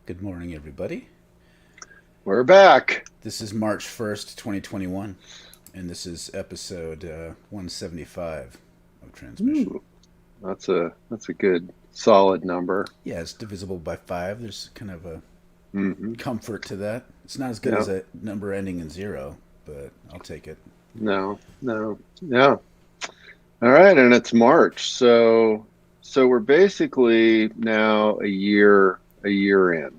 Good morning, everybody. We're back. This is March 1st, 2021, and this is episode 175 of Transmission. Ooh, that's a good solid number. Yeah, it's divisible by 5. There's kind of a Hmm. comfort to that. It's not as good Yeah. as a number ending in 0, but I'll take it. No. No. Yeah. All right, and it's March, so we're basically now a year in.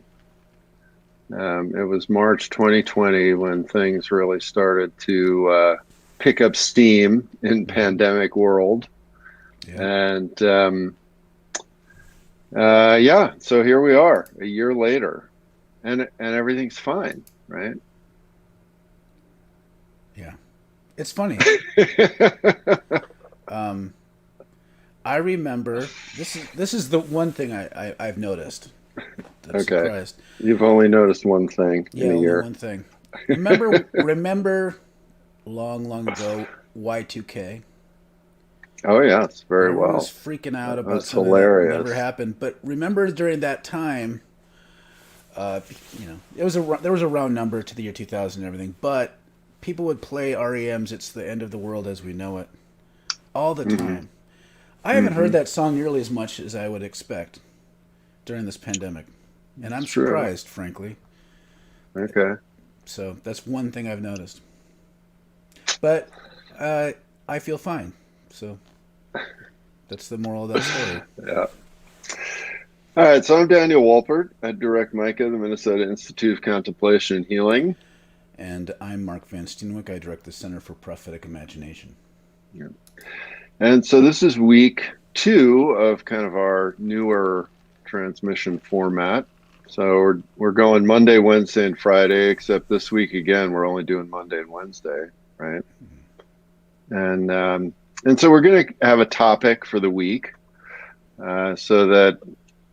It was March 2020 when things really started to pick up steam in Hmm. pandemic world, Yeah, and yeah, so here we are a year later, and everything's fine, right? yeah. It's funny. Um, I remember this is the one thing I've noticed. I'm Okay. surprised. You've only noticed one thing in Yeah, a only year. one thing. Remember long ago Y2K. Oh, yes, And very everyone was well. freaking out That about was something that never hilarious. happened. But remember, during that time, it was there was a round number to the year 2000 and everything. But people would play REM's "It's the End of the World as We Know It" all the Hmm. time. I haven't heard Hmm. that song nearly as much as I would expect during this pandemic, and It's I'm true. surprised, frankly. Okay. So that's one thing I've noticed. But I feel fine. So that's the moral of that story. Yeah. All right. So I'm Daniel Walpert. I direct MICA, the Minnesota Institute of Contemplation and Healing. And I'm Mark Van Steenwyk. I direct the Center for Prophetic Imagination. Yeah. And so this is week two of kind of our newer transmission format. So we're going Monday, Wednesday, and Friday, except this week again, we're only doing Monday and Wednesday, right? And and so we're going to have a topic for the week, so that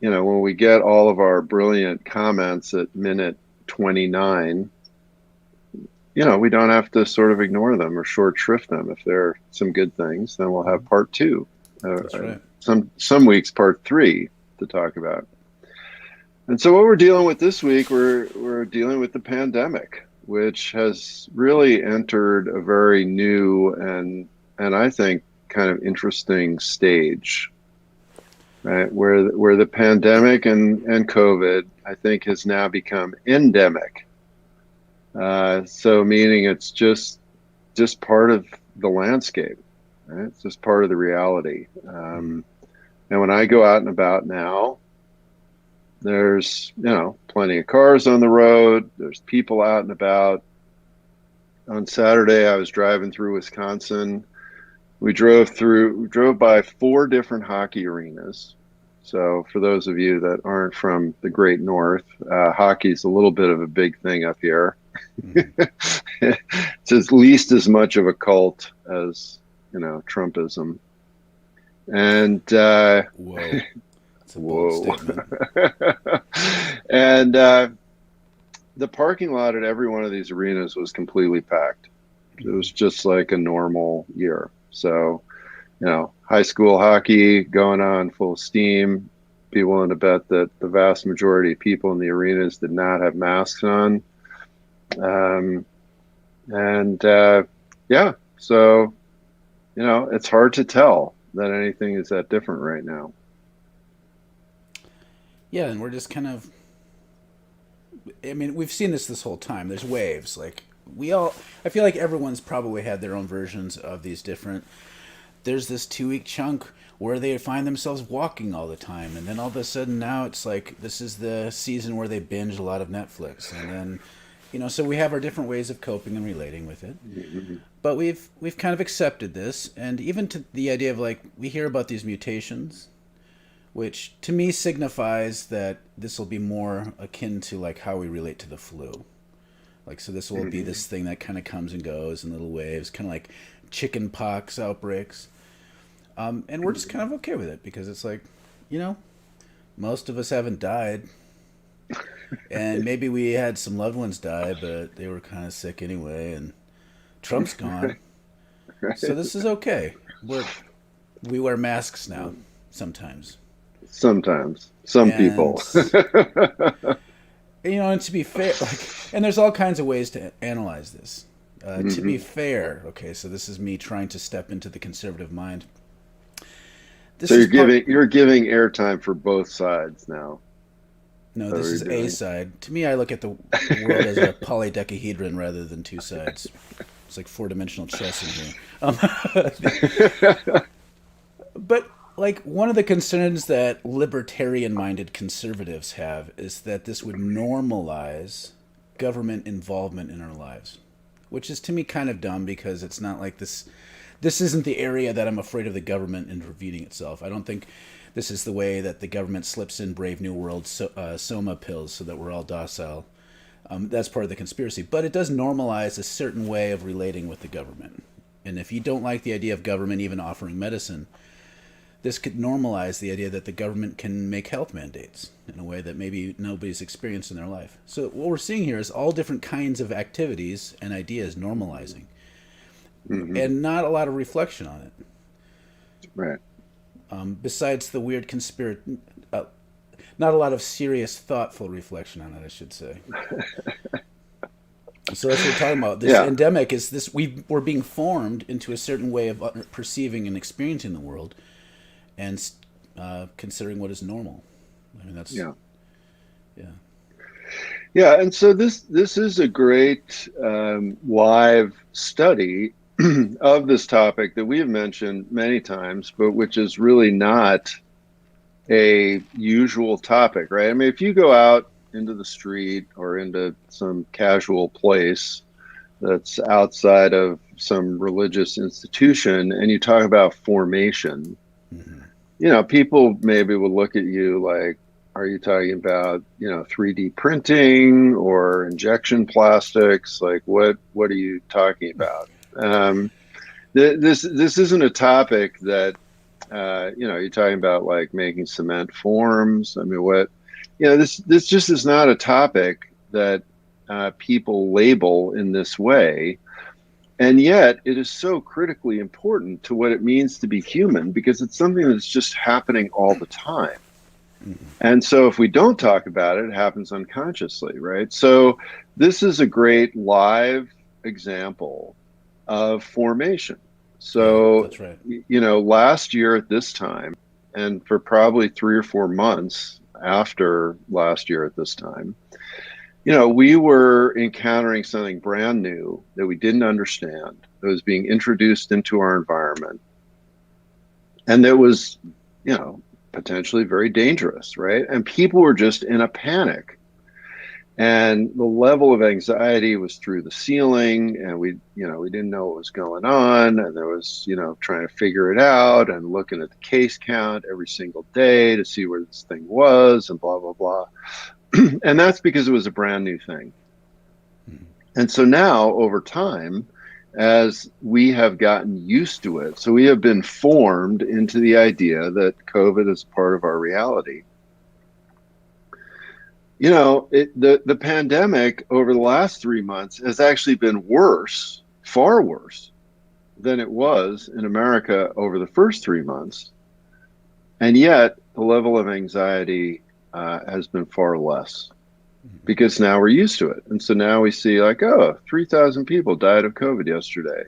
when we get all of our brilliant comments at minute 29, we don't have to sort of ignore them or short shrift them. If they're some good things, then we'll have Mm-hmm. part two, That's right. some weeks part three to talk about. And so what we're dealing with this week, we're dealing with the pandemic, which has really entered a very new and I think kind of interesting stage, right? Where the pandemic and COVID, I think, has now become endemic. So meaning it's just part of the landscape, right? It's just part of the reality. Mm-hmm. And when I go out and about now, there's plenty of cars on the road. There's people out and about. On Saturday, I was driving through Wisconsin. We drove by four different hockey arenas. So for those of you that aren't from the Great North, hockey's a little bit of a big thing up here. Mm-hmm. It's at least as much of a cult as Trumpism. And Whoa. That's a bold whoa. statement. And the parking lot at every one of these arenas was completely packed. It Mm-hmm. was just like a normal year. So, high school hockey going on full steam. Be willing to bet that the vast majority of people in the arenas did not have masks on. Um, and yeah, so, it's hard to tell that anything is that different right now. Yeah, and we're just kind of. I mean, we've seen this whole time. There's waves. Like, we all. I feel like everyone's probably had their own versions of these different. There's this 2 week chunk where they find themselves walking all the time. And then all of a sudden now it's like this is the season where they binge a lot of Netflix. And then, so we have our different ways of coping and relating with it. Mhm. But we've kind of accepted this, and even to the idea of like we hear about these mutations, which to me signifies that this will be more akin to like how we relate to the flu. Like, so this will be Mhm. this thing that kind of comes and goes in little waves, kind of like chicken pox outbreaks. And we're just kind of okay with it because it's like, you know, most of us haven't died. And maybe we had some loved ones die, but they were kind of sick anyway. And Trump's gone. So this is okay. We wear masks now sometimes. Sometimes, some And people. And to be fair, and there's all kinds of ways to analyze this. To be Hmm. fair, okay, so this is me trying to step into the conservative mind. So This is part. you're giving airtime for both sides now. No, That's what this you're is a doing. side. To me, I look at the world as a polydecahedron rather than two sides. It's like four-dimensional chess in here. But like one of the concerns that libertarian-minded conservatives have is that this would normalize government involvement in our lives, which is to me kind of dumb because it's not like this. This isn't the area that I'm afraid of the government intervening itself. I don't think this is the way that the government slips in Brave New World soma pills so that we're all docile. That's part of the conspiracy, but it does normalize a certain way of relating with the government. And if you don't like the idea of government even offering medicine, this could normalize the idea that the government can make health mandates in a way that maybe nobody's experienced in their life. So what we're seeing here is all different kinds of activities and ideas normalizing, Hmm. and not a lot of reflection on it. Right. Besides the weird uh, not a lot of serious, thoughtful reflection on it, I should say. So that's what we're talking about. This Yeah. endemic is this we're being formed into a certain way of perceiving and experiencing the world, and considering what is normal. I mean, that's Yeah. yeah. Yeah. And so this is a great live study of this topic that we have mentioned many times, but which is really not a usual topic, right? I mean, if you go out into the street or into some casual place that's outside of some religious institution and you talk about formation, Hmm. people maybe will look at you like, are you talking about, 3D printing or injection plastics? Like, what are you talking about? Um, this isn't a topic that you're talking about like making cement forms. I mean, this just is not a topic that people label in this way. And yet it is so critically important to what it means to be human because it's something that's just happening all the time. Hmm. And so if we don't talk about it, it happens unconsciously, right? So this is a great live example of formation. Yeah, So, that's right. last year at this time, and for probably 3 or 4 months after last year at this time, we were encountering something brand new that we didn't understand, that was being introduced into our environment, and that was, you know, potentially very dangerous, right? And people were just in a panic. And the level of anxiety was through the ceiling, and we didn't know what was going on, and there was, trying to figure it out and looking at the case count every single day to see where this thing was, and blah blah blah. And that's because it was a brand new thing. Mhm. And so now, over time, as we have gotten used to it, so we have been formed into the idea that COVID is part of our reality. The pandemic over the last 3 months has actually been worse, far worse than it was in America over the first 3 months. And yet the level of anxiety has been far less because now we're used to it. And so now we see like, oh, 3,000 people died of COVID yesterday.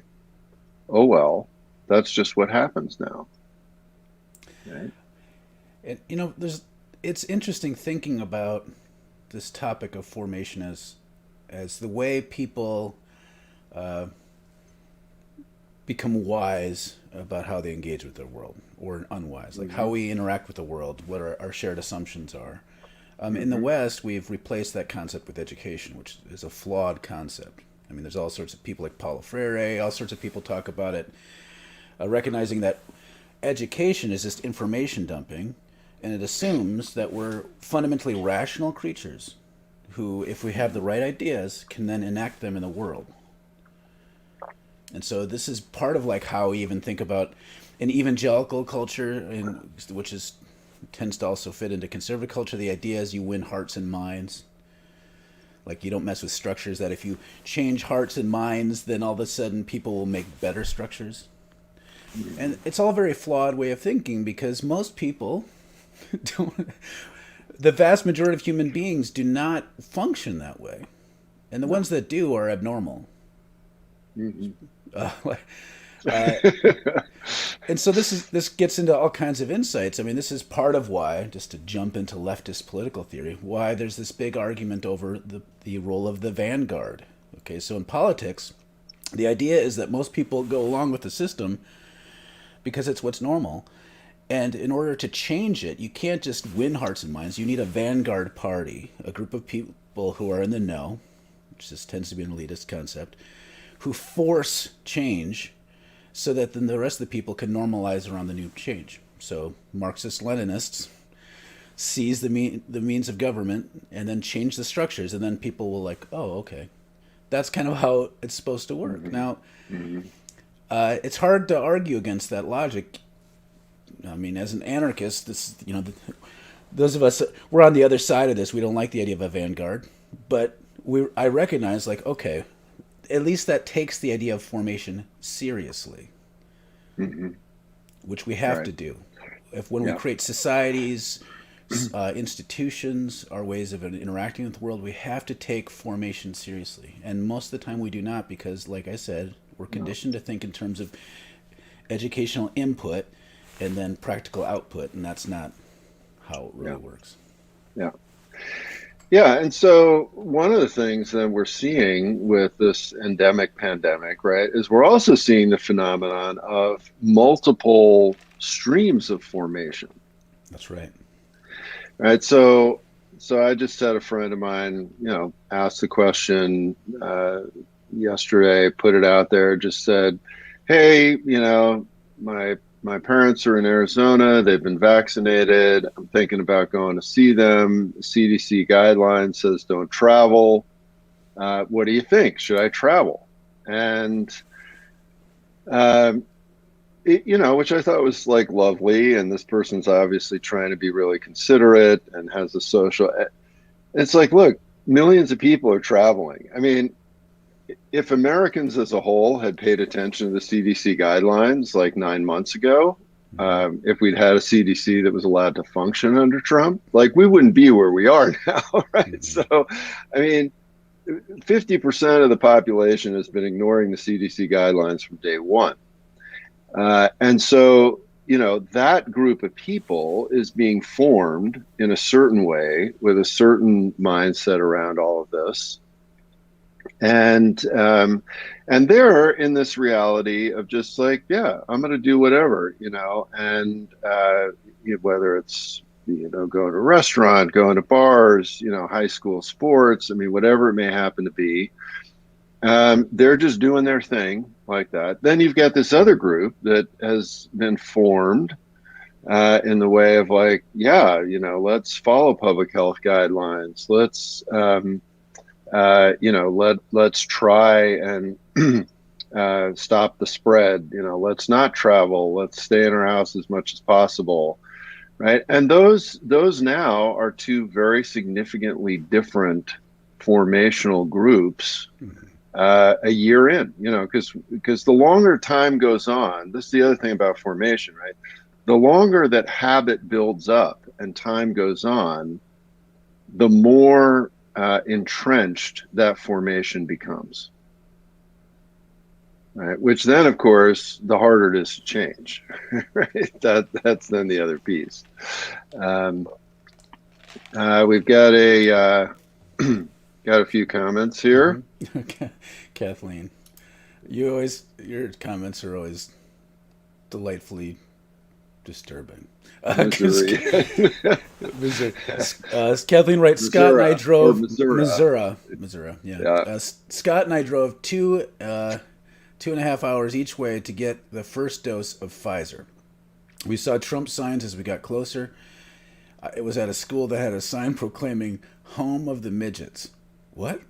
Oh, well, that's just what happens now. Right. And there's it's interesting thinking about this topic of formation as the way people uh, become wise about how they engage with their world, or unwise, like how Hmm. we interact with the world, what our shared assumptions are. In the Hmm. West, we've replaced that concept with education, which is a flawed concept. I mean, there's all sorts of people like Paulo Freire, all sorts of people talk about it, recognizing that education is just information dumping, and it assumes that we're fundamentally rational creatures who, if we have the right ideas, can then enact them in the world. And so this is part of like how we even think about an evangelical culture, which is tends to also fit into conservative culture. The idea is you win hearts and minds. Like you don't mess with structures. That if you change hearts and minds, then all of a sudden people will make better structures. And it's all a very flawed way of thinking because most people don't The vast majority of human beings do not function that way, and the No. ones that do are abnormal. Mhm. Uh, uh, and so this gets into all kinds of insights. I mean, this is part of why, just to jump into leftist political theory, why there's this big argument over the role of the vanguard. Okay, so in politics, the idea is that most people go along with the system because it's what's normal. And in order to change it, you can't just win hearts and minds. You need a vanguard party, a group of people who are in the know, which just tends to be an elitist concept, who force change so that then the rest of the people can normalize around the new change. So Marxist Leninists seize the means of government and then change the structures, and then people will like, oh, okay, that's kind of how it's supposed to work. Mhm. Now, Mhm. it's hard to argue against that logic. I mean, as an anarchist, this those of us we're on the other side of this. We don't like the idea of a vanguard, but I recognize like okay, at least that takes the idea of formation seriously, Mhm. which we have Right. to do. If when we Yeah. create societies, institutions, our ways of interacting with the world, we have to take formation seriously. And most of the time, we do not because, like I said, we're No. conditioned to think in terms of educational input and then practical output, and that's not how it really Yeah. works. Yeah. Yeah. And so one of the things that we're seeing with this endemic pandemic, right, is we're also seeing the phenomenon of multiple streams of formation. That's right. Right. So I just had a friend of mine, asked the question yesterday, put it out there, just said, "Hey, my parents are in Arizona. They've been vaccinated. I'm thinking about going to see them. The CDC guideline says don't travel. What do you think? Should I travel?" And um, which I thought was like lovely. And this person's obviously trying to be really considerate and has a social. It's like, look, millions of people are traveling. I mean, if Americans as a whole had paid attention to the CDC guidelines like 9 months ago, Mm-hmm. if we'd had a CDC that was allowed to function under Trump, like we wouldn't be where we are now, right? Mm-hmm. So, I mean, 50% of the population has been ignoring the CDC guidelines from day one. And so, that group of people is being formed in a certain way with a certain mindset around all of this. And they're in this reality of just like, yeah, I'm going to do whatever, and whether it's, going to a restaurant, going to bars, high school sports, I mean, whatever it may happen to be, they're just doing their thing like that. Then you've got this other group that has been formed in the way of like, yeah, let's follow public health guidelines. Let's try and stop the spread. Let's not travel. Let's stay in our house as much as possible, right? And those now are two very significantly different formational groups Mm-hmm. a year in, because the longer time goes on, this is the other thing about formation, right? The longer that habit builds up and time goes on, the more entrenched that formation becomes, right? Which then, of course, the harder it is to change, right? That's then the other piece. Um, we've got got a few comments here. Mm-hmm. Kathleen, your comments are always delightfully disturbing. Missouri, Missouri. Kathleen writes, Scott and I Missouri, or drove Missouri. Missouri. Yeah, Yeah. Scott and I drove 2.5 hours each way to get the first dose of Pfizer. We saw Trump signs as we got closer. It was at a school that had a sign proclaiming "Home of the Midgets." What?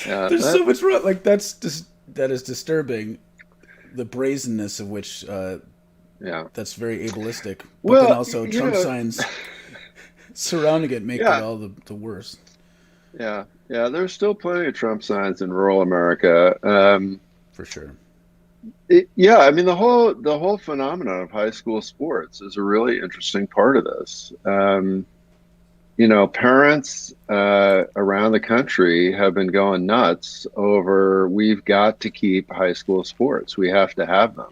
Yeah, There's so much wrong. Like that is disturbing. The brazenness of which yeah. that's very ableistic. But then Well, also Trump signs surrounding it make it yeah, all the worse. yeah. There's still plenty of Trump signs in rural America. For sure. Yeah, I mean the whole phenomenon of high school sports is a really interesting part of this. Parents around the country have been going nuts over we've got to keep high school sports. We have to have them.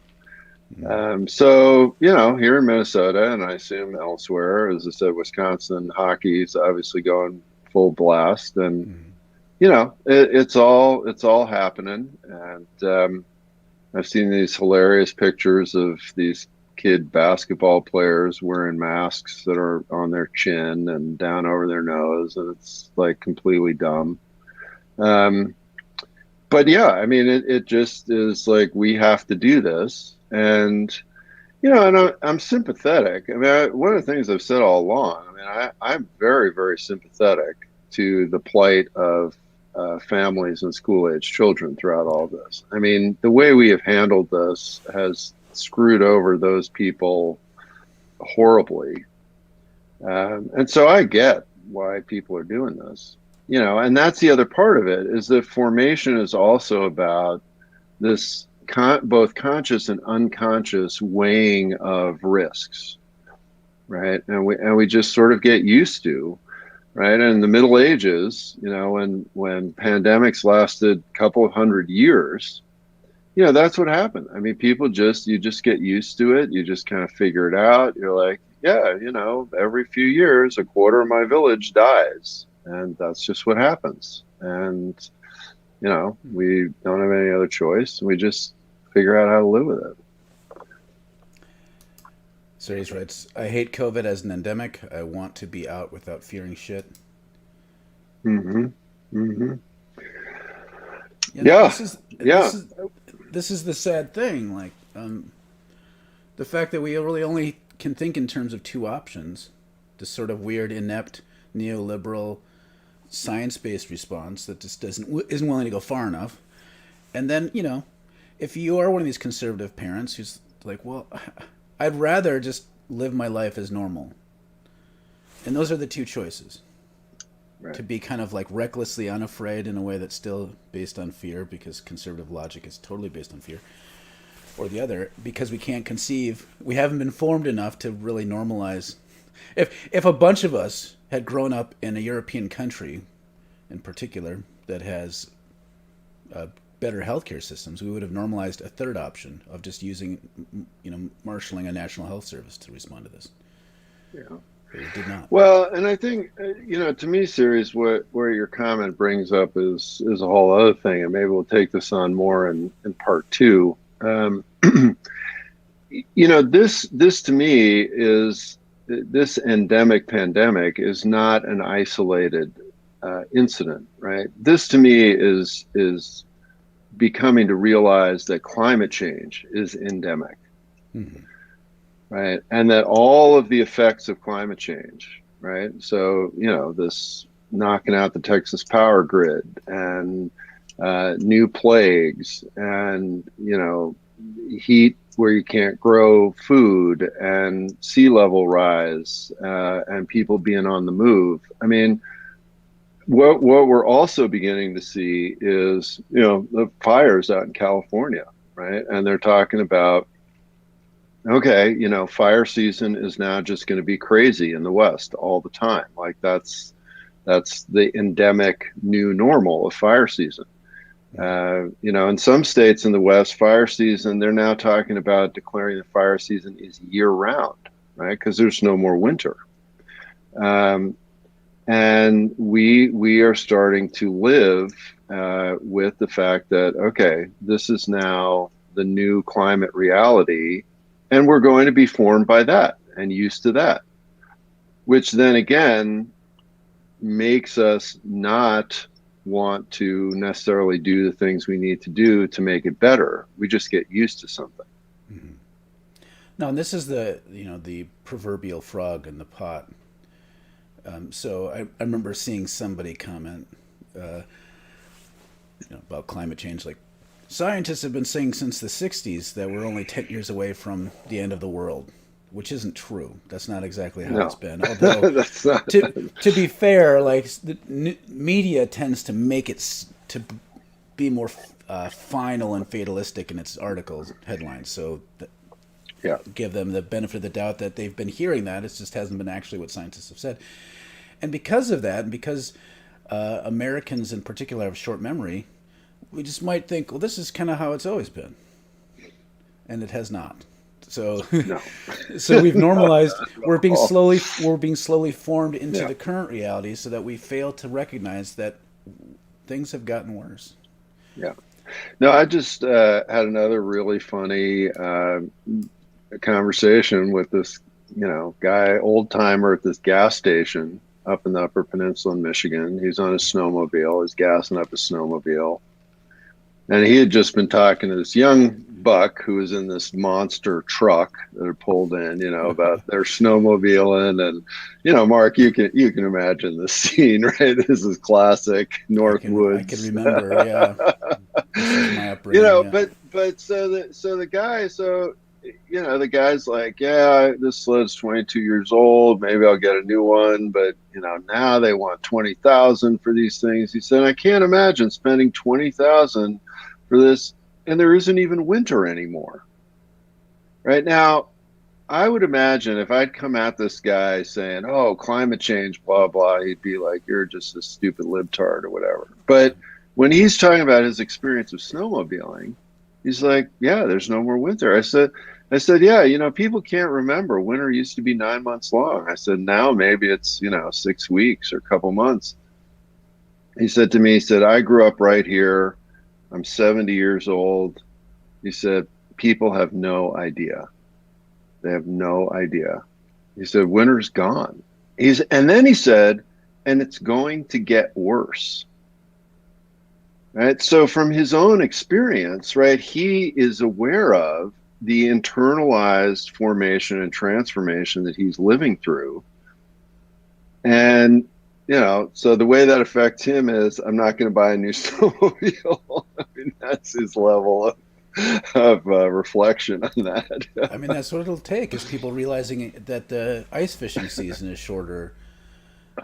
Mm, So, here in Minnesota, and I assume elsewhere, as I said, Wisconsin hockey is obviously going full blast, and mm, it's all happening. And I've seen these hilarious pictures of these kid basketball players wearing masks that are on their chin and down over their nose, and it's like completely dumb. Um, but yeah, I mean, it just is like we have to do this, and I'm sympathetic. I mean, one of the things I've said all along, I mean, I'm very, very sympathetic to the plight of families and school-age children throughout all this. I mean, the way we have handled this has screwed over those people horribly. And so I get why people are doing this. And that's the other part of it is that formation is also about this both conscious and unconscious weighing of risks, right? And we just sort of get used to, right? And in the Middle Ages, when pandemics lasted a couple of hundred years, that's what happened. I mean, you just get used to it. You just kind of figure it out. You're like, yeah, every few years, a quarter of my village dies, and that's just what happens. And mm. we don't have any other choice. We just figure out how to live with it. Series writes, I hate COVID as an endemic. I want to be out without fearing shit. Hmm. Hmm. And Yeah. this is Yeah. this is the sad thing. Like, the fact that we really only can think in terms of two options: this sort of weird, inept, neoliberal, science-based response that just isn't willing to go far enough, and then if you are one of these conservative parents who's like, well, I'd rather just live my life as normal, and those are the two choices: Right. to be kind of like recklessly unafraid in a way that's still based on fear, because conservative logic is totally based on fear, or the other, because we haven't been formed enough to really normalize. If a bunch of us had grown up in a European country, in particular, that has uh, better healthcare systems, we would have normalized a third option of just using, marshaling a national health service to respond to this. Yeah. But we did not. Well, and I think to me, series, what where your comment brings up is a whole other thing, and maybe we'll take this on more in part two. This to me is this endemic pandemic is not an isolated incident, right? This to me is becoming to realize that climate change is endemic, Mm-hmm. right? And that all of the effects of climate change, right? So, this knocking out the Texas power grid and new plagues and, heat where you can't grow food and sea level rise and people being on the move. I mean, what we're also beginning to see is, the fires out in California, right? And they're talking about, okay, fire season is now just going to be crazy in the West all the time. Like that's the endemic new normal of fire season. In some states in the West, fire season, they're now talking about declaring the fire season is year round, right? Because there's no more winter. Um, and we are starting to live with the fact that, okay, this is now the new climate reality, and we're going to be formed by that and used to that, which then again makes us not want to necessarily do the things we need to do to make it better. We just get used to something. Mm-hmm. No, and this is the proverbial frog in the pot. So I remember seeing somebody comment uh, about climate change, like, scientists have been saying since the 60s that we're only 10 years away from the end of the world, which isn't true. That's not exactly how it's No, been. Although, that's not. to be fair, like, the media tends to make it to be more final and fatalistic in its articles headlines. So Yeah. give them the benefit of the doubt that they've been hearing that. It just hasn't been actually what scientists have said. And because of that, and because Americans in particular have short memory, we just might think, well, this is kind of how it's always been, and it has not. So, No. so we've normalized. Not at all. We're being slowly formed into Yeah. the current reality, so that we fail to recognize that things have gotten worse. Yeah. No, I just had another really funny conversation with this, guy, old timer at this gas station up in the Upper Peninsula in Michigan. He's on his snowmobile. He's gassing up his snowmobile. And he had just been talking to this young buck who was in this monster truck that had pulled in, about their snowmobiling. And, Mark, you can imagine the scene, right? This is classic I can Northwoods. remember. Yeah, this was my upbringing. Yeah. But the guy's like, yeah, this sled's 22 years old. Maybe I'll get a new one. But now they want 20,000 for these things. He said, I can't imagine spending 20,000 for this, and there isn't even winter anymore. Right now, I would imagine if I'd come at this guy saying, "Oh, climate change, blah blah," he'd be like, "You're just a stupid libtard or whatever." But when he's talking about his experience of snowmobiling, he's like, "Yeah, there's no more winter." I said, "Yeah, people can't remember. Winter used to be 9 months long." I said, "Now maybe it's 6 weeks or a couple months." He said to me, he said, "I grew up right here. I'm 70 years old." He said, "People have no idea. They have no idea." He said, "Winter's gone." And then he said, "And it's going to get worse." Right. So from his own experience, right, he is aware of the internalized formation and transformation that he's living through. And, so the way that affects him is, I'm not going to buy a new snowmobile. I mean, that's his level of reflection on that. I mean, that's what it'll take is people realizing that the ice fishing season is shorter.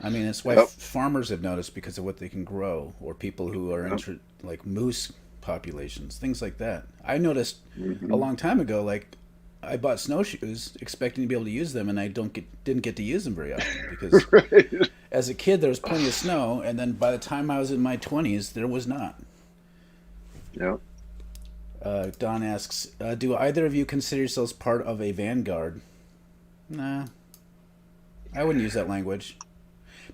I mean, it's why Yep. farmers have noticed because of what they can grow, or people who are Yep. like moose populations, things like that. I noticed a Hmm. long time ago, like I bought snowshoes expecting to be able to use them, and I didn't get to use them very often because Right. as a kid there was plenty of snow, and then by the time I was in my 20s, there was not. Yep. Don asks, "Do either of you consider yourselves part of a vanguard?" Nah, I wouldn't use that language.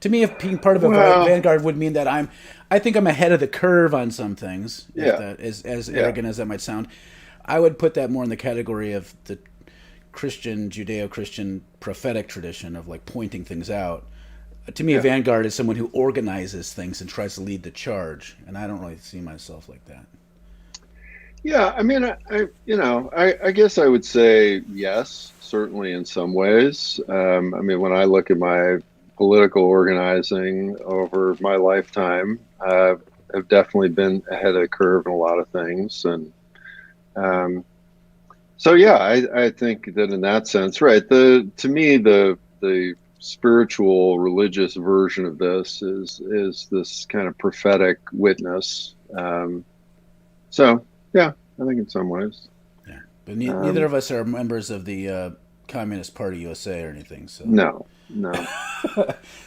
To me, if being part of a Well, vanguard would mean that I think I'm ahead of the curve on some things. If yeah. that is as Yeah. arrogant as that might sound, I would put that more in the category of the Judeo-Christian prophetic tradition of like pointing things out. To me, a Yeah. vanguard is someone who organizes things and tries to lead the charge, and I don't really see myself like that. Yeah. I mean, I guess I would say yes, certainly in some ways. I mean, when I look at my political organizing over my lifetime, I've definitely been ahead of the curve in a lot of things. And um, so, yeah, I think that in that sense, right. To me, the spiritual religious version of this is this kind of prophetic witness. So, yeah, I think in some ways. Yeah, but neither Um, of us are members of the Communist Party USA or anything, so no, no,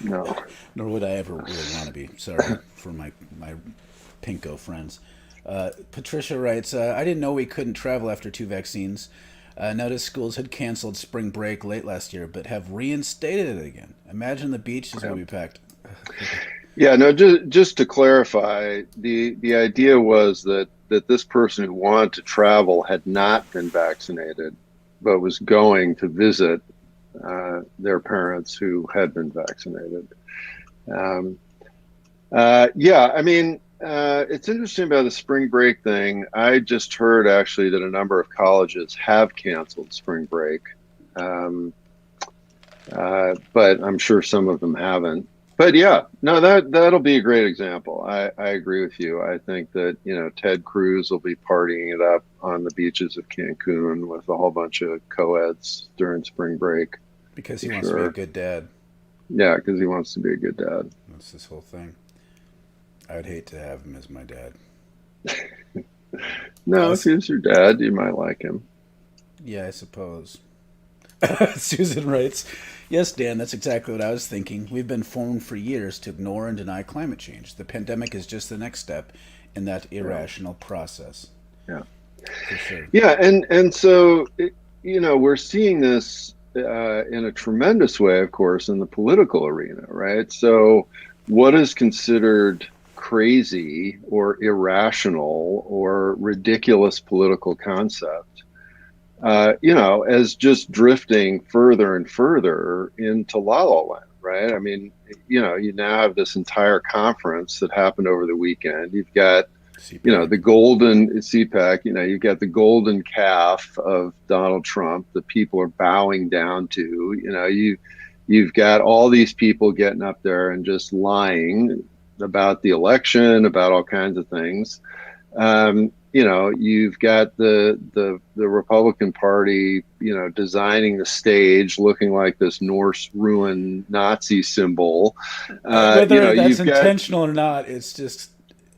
no. nor would I ever really want to be. Sorry for my pinko friends. Patricia writes, "I didn't know we couldn't travel after 2 vaccines. Noticed schools had canceled spring break late last year, but have reinstated it again. Imagine the beaches will Yeah. be packed." Yeah, no, just to clarify, the idea was that this person who wanted to travel had not been vaccinated, but was going to visit their parents who had been vaccinated. Um, yeah, I mean, it's interesting about the spring break thing. I just heard actually that a number of colleges have canceled spring break. Um, but I'm sure some of them haven't. But yeah, no, that'll be a great example. I agree with you. I think that Ted Cruz will be partying it up on the beaches of Cancun with a whole bunch of co-eds during spring break Because he for wants to be a sure. good dad. Yeah, because he wants to be a good dad. That's this whole thing. I would hate to have him as my dad. No, if Us. he was your dad, you might like him. Yeah, I suppose. Susan writes, "Yes, Dan, that's exactly what I was thinking. We've been formed for years to ignore and deny climate change. The pandemic is just the next step in that Yeah, irrational process." yeah, For sure. yeah, and so we're seeing this in a tremendous way, of course, in the political arena, right? So, what is considered crazy or irrational or ridiculous political concept, as just drifting further and further into La La Land, right? I mean, you now have this entire conference that happened over the weekend. You've got CPAC. the golden CPAC, you've got the golden calf of Donald Trump that people are bowing down to. You've got all these people getting up there and just lying about the election, about all kinds of things. You've got the Republican Party, designing the stage looking like this Norse ruin Nazi symbol. Whether that's You've got intentional or not, it's just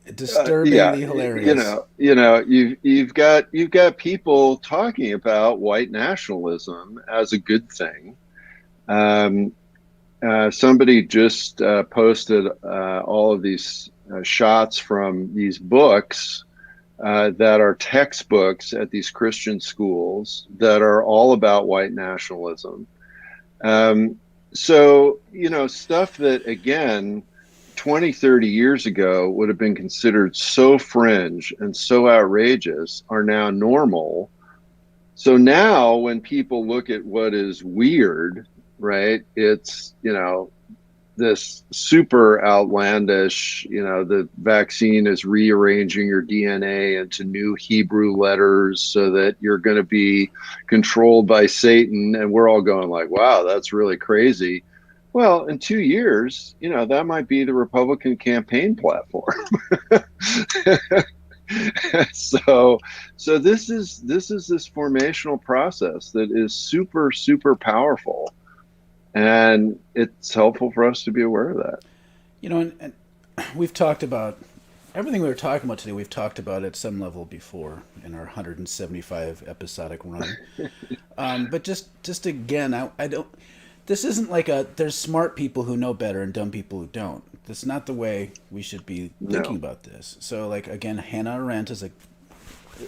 yeah, disturbingly hilarious. you've got people talking about white nationalism as a good thing. Um, Somebody just posted all of these shots from these books that are textbooks at these Christian schools that are all about white nationalism. Um, so, stuff that, again, 20, 30 years ago would have been considered so fringe and so outrageous are now normal. So now when people look at what is weird, right, it's, this super outlandish, the vaccine is rearranging your DNA into new Hebrew letters so that you're going to be controlled by Satan. And we're all going like, wow, that's really crazy. Well, in 2 years, that might be the Republican campaign platform. so this formational process that is super, super powerful. And it's helpful for us to be aware of that. And we've talked about everything we were talking about today. We've talked about at some level before in our 175 episodic run. But just again, I don't. This isn't like a. There's smart people who know better and dumb people who don't. That's not the way we should be thinking No. about this. So, like again, Hannah Arendt is a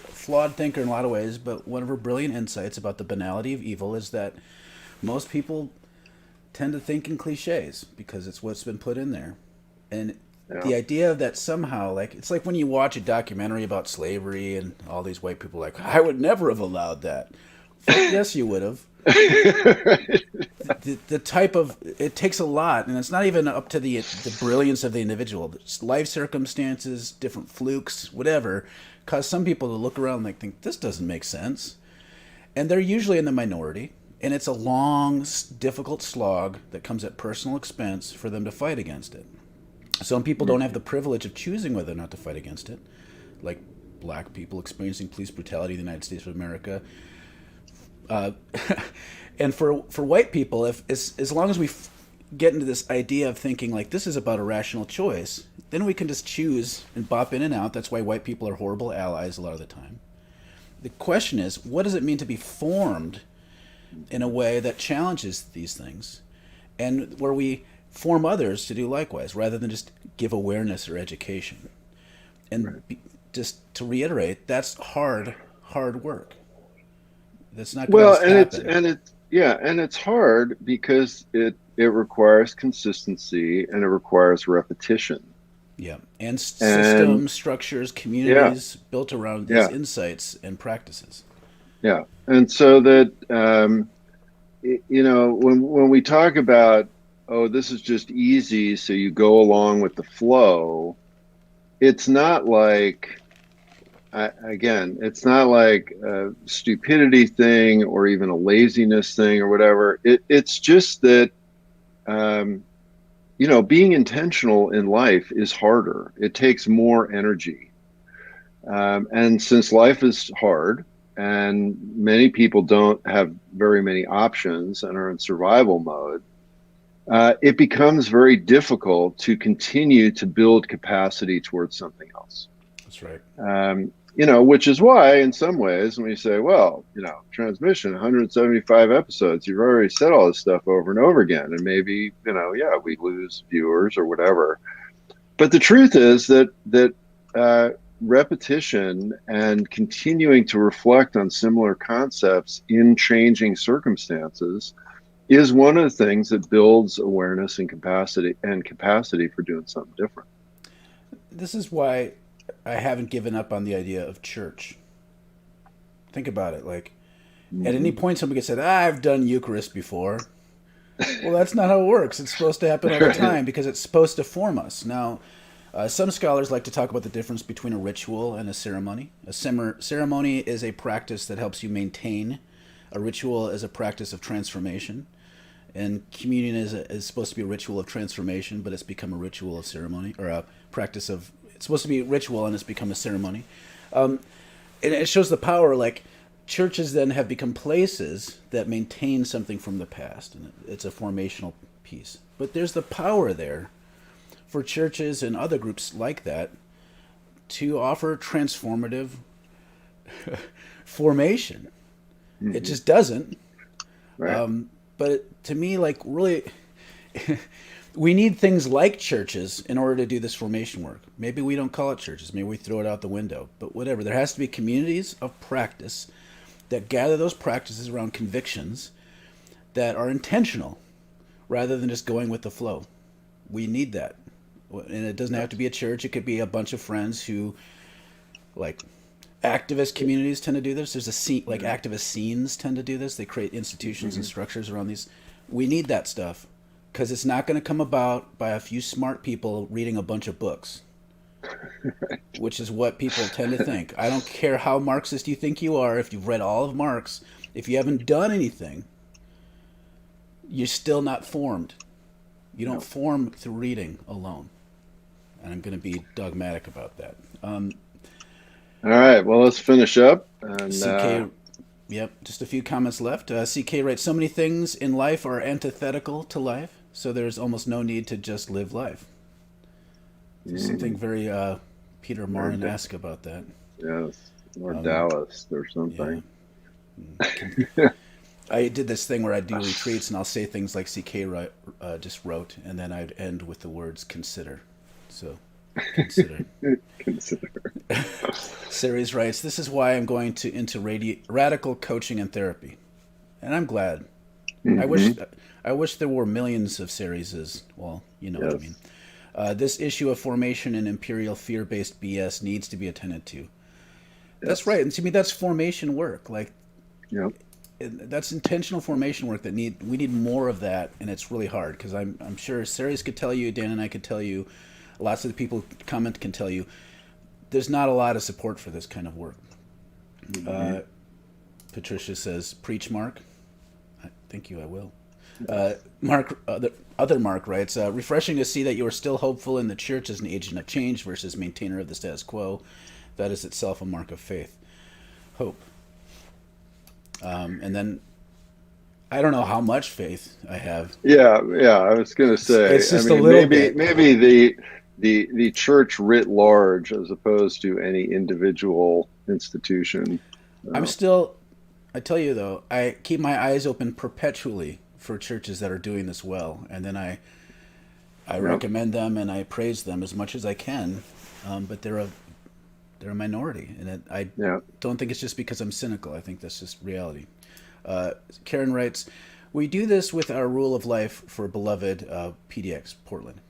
flawed thinker in a lot of ways, but one of her brilliant insights about the banality of evil is that most people tend to think in cliches because it's what's been put in there. And Yeah. the idea that somehow, like, it's like when you watch a documentary about slavery and all these white people, like, I would never have allowed that. Fuck yes, you would have. The type of it takes a lot, and it's not even up to the brilliance of the individual. It's life circumstances, different flukes, whatever, cause some people to look around and like think this doesn't make sense, and they're usually in the minority. And it's a long, difficult slog that comes at personal expense for them to fight against it. Some people don't have the privilege of choosing whether or not to fight against it, like black people experiencing police brutality in the United States of America. Uh, and for white people, if as long as we get into this idea of thinking like this is about a rational choice, then we can just choose and bop in and out. That's why white people are horrible allies a lot of the time. The question is, what does it mean to be formed in a way that challenges these things and where we form others to do likewise rather than just give awareness or education? And Right. just to reiterate, that's hard work. That's not going to Well, just happen. and it's hard because it requires consistency and it requires repetition. Yeah. And And systems, structures, yeah, communities built around these yeah, insights and practices. yeah. And so that when we talk about, oh, this is just easy, so you go along with the flow, it's not like again, it's not like a stupidity thing or even a laziness thing or whatever. It's just that um, being intentional in life is harder. It takes more energy, and since life is hard, and many people don't have very many options and are in survival mode, it becomes very difficult to continue to build capacity towards something else. That's right. Which is why, in some ways, when you say, well, transmission, 175 episodes, you've already said all this stuff over and over again. And maybe, yeah, we lose viewers or whatever. But the truth is that repetition and continuing to reflect on similar concepts in changing circumstances is one of the things that builds awareness and capacity for doing something different. This is why I haven't given up on the idea of church. Think about it. Like, at any Mm-hmm. point, somebody could say, I've done Eucharist before. Well, that's not how it works. It's supposed to happen all the Right. time because it's supposed to form us. Now, some scholars like to talk about the difference between a ritual and a ceremony. Ceremony is a practice that helps you maintain. A ritual is a practice of transformation. And communion is supposed to be a ritual of transformation, but it's become a ritual of ceremony, or a practice of. It's supposed to be a ritual and it's become a ceremony. And it shows the power. Like, churches then have become places that maintain something from the past, and it's a formational piece. But there's the power there for churches and other groups like that to offer transformative formation. It Mm-hmm. just doesn't. Right. But to me, like, really, we need things like churches in order to do this formation work. Maybe we don't call it churches. Maybe we throw it out the window. But whatever. There has to be communities of practice that gather those practices around convictions that are intentional rather than just going with the flow. We need that. And it doesn't have to be a church. It could be a bunch of friends who, like, activist communities tend to do this. There's a scene, like activist scenes tend to do this. They create institutions and Mm-hmm. structures around these. We need that stuff because it's not going to come about by a few smart people reading a bunch of books, which is what people tend to think. I don't care how Marxist you think you are. If you've read all of Marx, if you haven't done anything, you're still not formed. You don't No. form through reading alone. And I'm going to be dogmatic about that. All right. Well, let's finish up. And CK, yep, just a few comments left. CK writes, so many things in life are antithetical to life, so there's almost no need to just live life. There's something very Peter Marin-esque about that. yes, or Um, Dallas or yeah. something. I did this thing where I do retreats and I'll say things like just wrote, and then I'd end with the words consider. So, consider. Consider. Ceres writes, this is why I'm going into radical coaching and therapy. And I'm glad. I wish Mm-hmm. I wish there were millions of Cereses. Well, you know what I Yes. mean. This issue of formation and imperial fear-based BS needs to be attended to. That's Yes. right. And to me, that's formation work. Like, Yep. that's intentional formation work that we need more of that, and it's really hard because I'm sure Ceres could tell you, Dan and I could tell you, lots of the people who comment can tell you, there's not a lot of support for this kind of work. Mm-hmm. Patricia says, "Preach, Mark." Thank you. I will. Mark, other Mark writes, refreshing to see that you are still hopeful in the church as an agent of change versus maintainer of the status quo. That is itself a mark of faith. Hope. And then I don't know how much faith I have. Yeah, yeah. I was going to say. It's I just a mean, little maybe bit. maybe the church writ large, as opposed to any individual institution. I'm Uh, still, I tell you though, I keep my eyes open perpetually for churches that are doing this well. And then I yeah, recommend them and I praise them as much as I can. But they're a minority. And I yeah. don't think it's just because I'm cynical. I think that's just reality. Karen writes, we do this with our rule of life for beloved PDX Portland.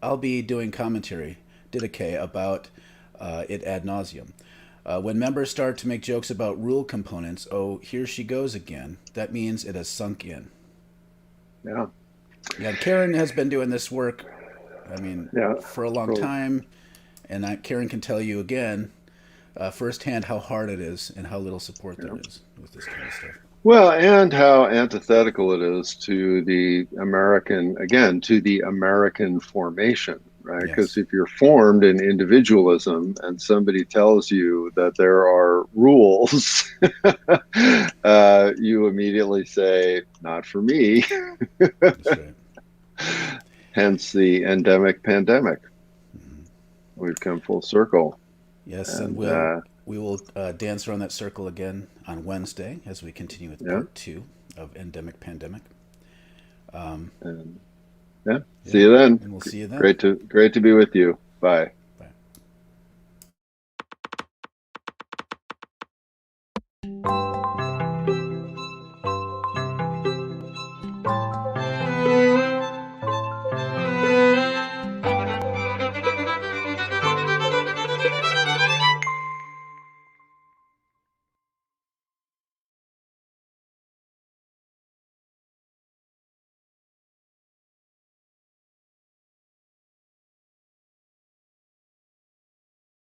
I'll be doing commentary, Didache, about it ad nauseum. When members start to make jokes about rule components, oh, here she goes again, that means it has sunk in. Yeah, Yeah, Karen has been doing this work, I mean, yeah. for a long So, time, and Karen can tell you again firsthand how hard it is and how little support there yeah. is with this kind of stuff. Well, and how antithetical it is to the American, again, to the American formation, right? Because Yes, if you're formed in individualism and somebody tells you that there are rules, you immediately say, not for me. that's right. Hence the endemic pandemic. We've come full circle. Yes, and And we will dance around that circle again on Wednesday as we continue with yeah, part two of Endemic Pandemic. Um, and yeah, see yeah, you then. and we'll see you then. Great to be with you. Bye.